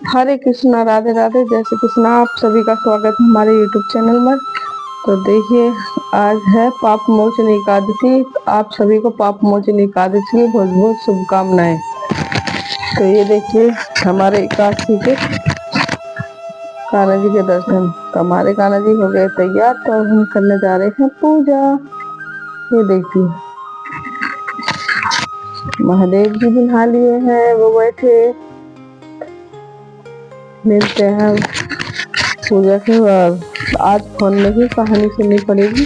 हरे कृष्णा, राधे राधे, जय श्री कृष्णा। आप सभी का स्वागत है हमारे यूट्यूब चैनल में। तो देखिए, आज है पाप मोचन एकादशी। आप सभी को पाप मोचन एकादशी की बहुत बहुत शुभकामनाएं। तो ये देखिए हमारे एकादशी के कान्हा जी के दर्शन। तो हमारे कान्हा जी हो गए तैयार, तो अब हम करने जा रहे हैं पूजा। ये देखिए महादेव जी भी नहा लिए हैं, वो बैठे। मिलते हैं पूजा के बाद। आज फोन में ही कहानी सुननी पड़ेगी।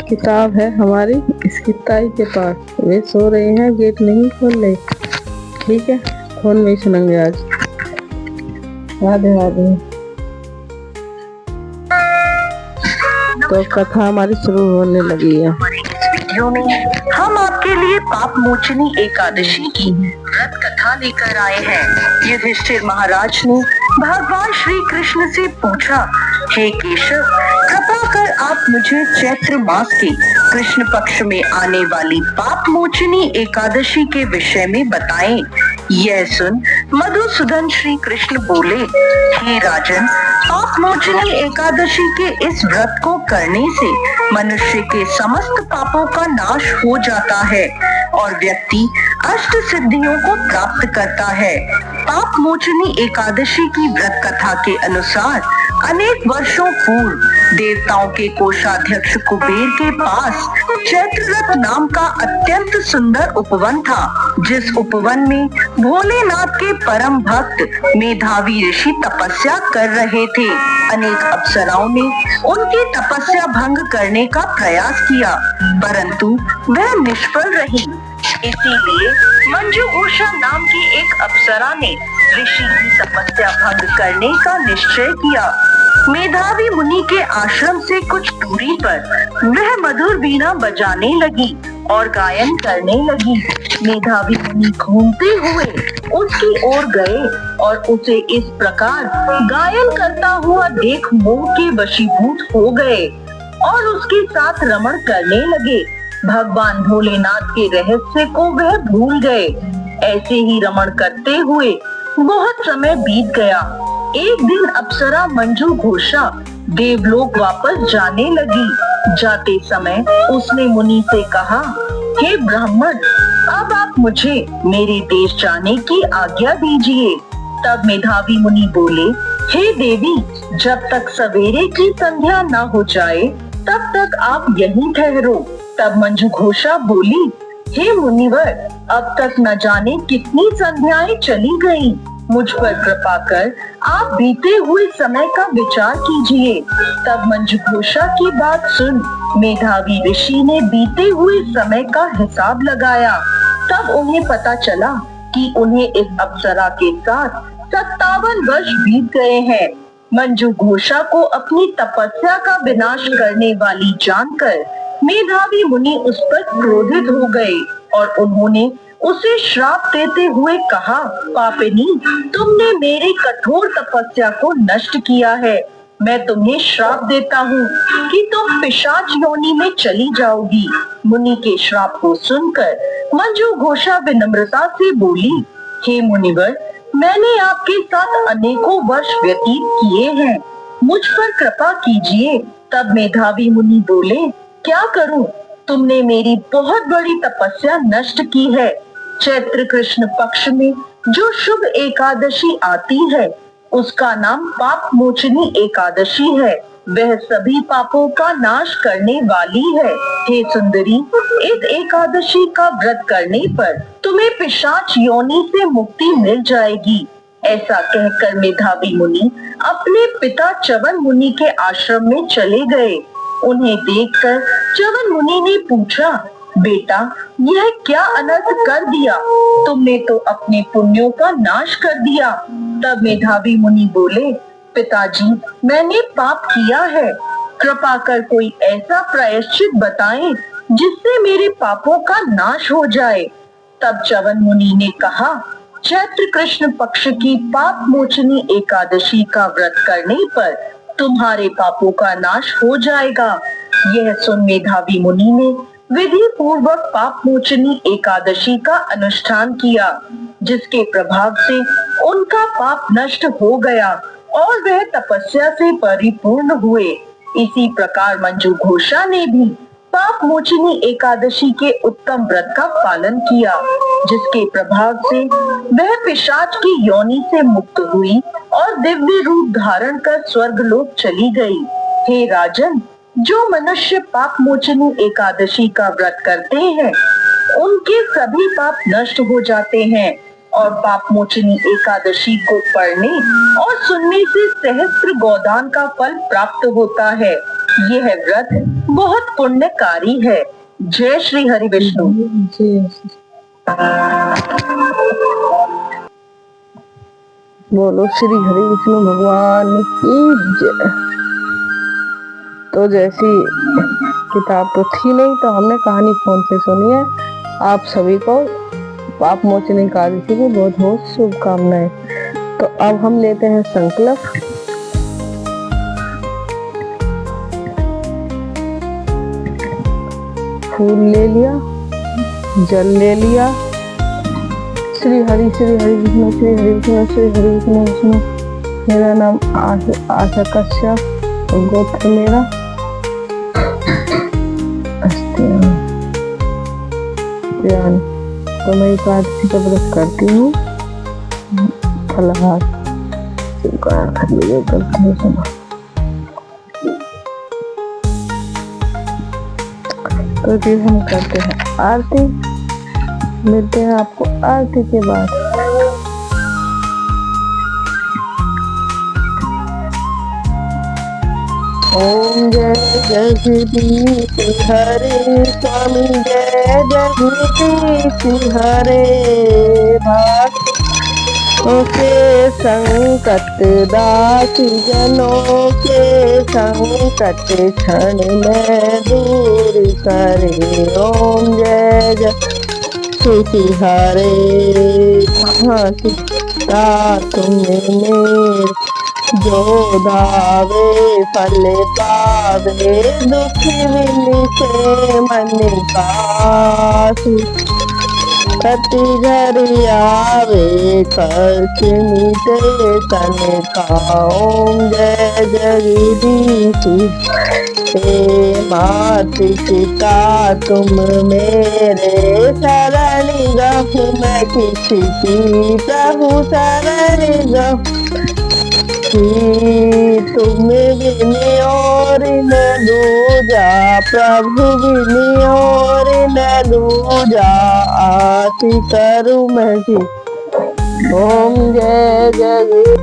किताब है हमारी इसकी ताई के पास, वे सो रहे हैं, गेट नहीं खोल रहे। ठीक है, फोन में ही सुनेंगे आज। राधे राधे। तो कथा हमारी शुरू होने लगी है। वीडियो में हम आपके लिए पाप मोचनी एकादशी की व्रत कथा लेकर आए हैं। युधिष्ठिर महाराज ने भगवान श्री कृष्ण से पूछा, हे केशव, कृपा कर आप मुझे चैत्र मास के कृष्ण पक्ष में आने वाली पाप मोचनी एकादशी के विषय में बताएं। यह सुन मधुसूदन श्री कृष्ण बोले, हे राजन, पाप मोचनी एकादशी के इस व्रत को करने से मनुष्य के समस्त पापों का नाश हो जाता है और व्यक्ति अष्ट सिद्धियों को प्राप्त करता है। पाप मोचनी एकादशी की व्रत कथा के अनुसार अनेक वर्षों पूर्व देवताओं के कोषाध्यक्ष कुबेर के पास चैत्ररथ नाम का अत्यंत सुंदर उपवन था। जिस उपवन में भोलेनाथ के परम भक्त मेधावी ऋषि तपस्या कर रहे थे। अनेक अप्सराओं ने उनकी तपस्या भंग करने का प्रयास किया, परंतु वह निष्फल रही। इसीलिए मंजू घोषा नाम की एक अप्सरा ने ऋषि की तपस्या भंग करने का निश्चय किया। मेधावी मुनि के आश्रम से कुछ दूरी पर वह मधुर वीणा बजाने लगी और गायन करने लगी। मेधावी मुनि घूमते हुए उसकी ओर गए और उसे इस प्रकार गायन करता हुआ देख मोह के वशीभूत हो गए और उसके साथ रमण करने लगे। भगवान भोलेनाथ के रहस्य को वह भूल गए। ऐसे ही रमण करते हुए बहुत समय बीत गया। एक दिन अप्सरा मंजू घोषा देवलोक वापस जाने लगी। जाते समय उसने मुनि से कहा, हे ब्राह्मण, अब आप मुझे मेरे देश जाने की आज्ञा दीजिए। तब मेधावी मुनि बोले, हे देवी, जब तक सवेरे की संध्या न हो जाए तब तक आप यहीं ठहरो। तब मंजू घोषा बोली, हे मुनिवर, अब तक न जाने कितनी संध्याएं चली गईं। मुझ पर कृपा कर आप बीते हुए समय का विचार कीजिए। तब मंजू घोषा की बात सुन मेधावी ऋषि ने बीते हुए समय का हिसाब लगाया। तब उन्हें पता चला कि उन्हें इस अप्सरा के साथ 57 वर्ष बीत गए हैं। मंजू घोषा को अपनी तपस्या का विनाश करने वाली जानकर मेधावी मुनि उस पर क्रोधित हो गए और उन्होंने उसे श्राप देते हुए कहा, पापिनी, तुमने मेरी कठोर तपस्या को नष्ट किया है। मैं तुम्हें श्राप देता हूँ कि तुम पिशाच योनि में चली जाओगी। मुनि के श्राप को सुनकर मंजू घोषा विनम्रता से बोली, हे मुनिवर, मैंने आपके साथ अनेकों वर्ष व्यतीत किए हैं, मुझ पर कृपा कीजिए। तब मेधावी मुनि बोले, क्या करूं? तुमने मेरी बहुत बड़ी तपस्या नष्ट की है। चैत्र कृष्ण पक्ष में जो शुभ एकादशी आती है उसका नाम पाप मोचनी एकादशी है। वह सभी पापों का नाश करने वाली है। हे सुंदरी, इस एकादशी का व्रत करने पर तुम्हें पिशाच योनि से मुक्ति मिल जाएगी। ऐसा कहकर मेधावी मुनि अपने पिता च्यवन मुनि के आश्रम में चले गए। उन्हें देखकर च्यवन मुनि ने पूछा, बेटा, यह क्या अनर्थ कर दिया? तुमने तो अपने पुण्यों का नाश कर दिया। तब मेधावी मुनि बोले, पिताजी, मैंने पाप किया है। कृपा कर कोई ऐसा प्रायश्चित बताएं जिससे मेरे पापों का नाश हो जाए। तब च्यवन मुनि ने कहा, चैत्र कृष्ण पक्ष की पाप मोचनी एकादशी का व्रत करने पर तुम्हारे पापों का नाश हो जाएगा। यह सुन मेधावी मुनि ने विधि पूर्वक पाप मोचनी एकादशी का अनुष्ठान किया। जिसके प्रभाव से उनका पाप नष्ट हो गया और वह तपस्या से परिपूर्ण हुए। इसी प्रकार मंजू घोषा ने भी पाप मोचनी एकादशी के उत्तम व्रत का पालन किया, जिसके प्रभाव से वह पिशाच की योनि से मुक्त हुई और दिव्य रूप धारण कर स्वर्गलोक चली गई। हे राजन, जो मनुष्य पाप मोचनी एकादशी का व्रत करते हैं उनके सभी पाप नष्ट हो जाते हैं और पाप मोचनी एकादशी को पढ़ने और सुनने से सहस्त्र गोदान का फल प्राप्त होता है। यह व्रत बहुत पुण्यकारी है। जय श्री हरि विष्णु। बोलो श्री हरि विष्णु भगवान की जय। तो जैसी किताब तो थी नहीं तो हमने कहानी फोन से सुनी है। आप सभी को पाप मोचनी एकादशी की बहुत बहुत शुभकामनाएं। तो अब हम लेते हैं संकल्प। फूल ले लिया, जल ले लिया। श्री हरि विष्णु, श्री हरि विष्णु, श्री हरि विष्णु विष्णु। मेरा नाम आशा कश्यप, गोत्र मेरा अस्तियान। तो मैं एकादशी का व्रत करती हूँ। फलाहार तो फिर हम करते हैं आरती। मिलते हैं आपको आरती के बाद। ओम जय जगदीश हरे स्वामी, जय जगदीश हरे। भक्तों के संकट दासी जनों के संकट क्षण में दूर करे। ओम जय जगदीश हरे। सीता तुमने मेरे जो दावे फल पावे, दुख विन से मन का कति घरी आवे, कष्ट मिटे तन का। ओम जय जगदीश हे मात पिता तुम मेरे, शरण गहूँ मैं किसी की, प्रभु शरण गहूँ तुम बिन और न दूजा, प्रभु बिन और न दूजा, आरती करूं मैं भी। ओम जय जय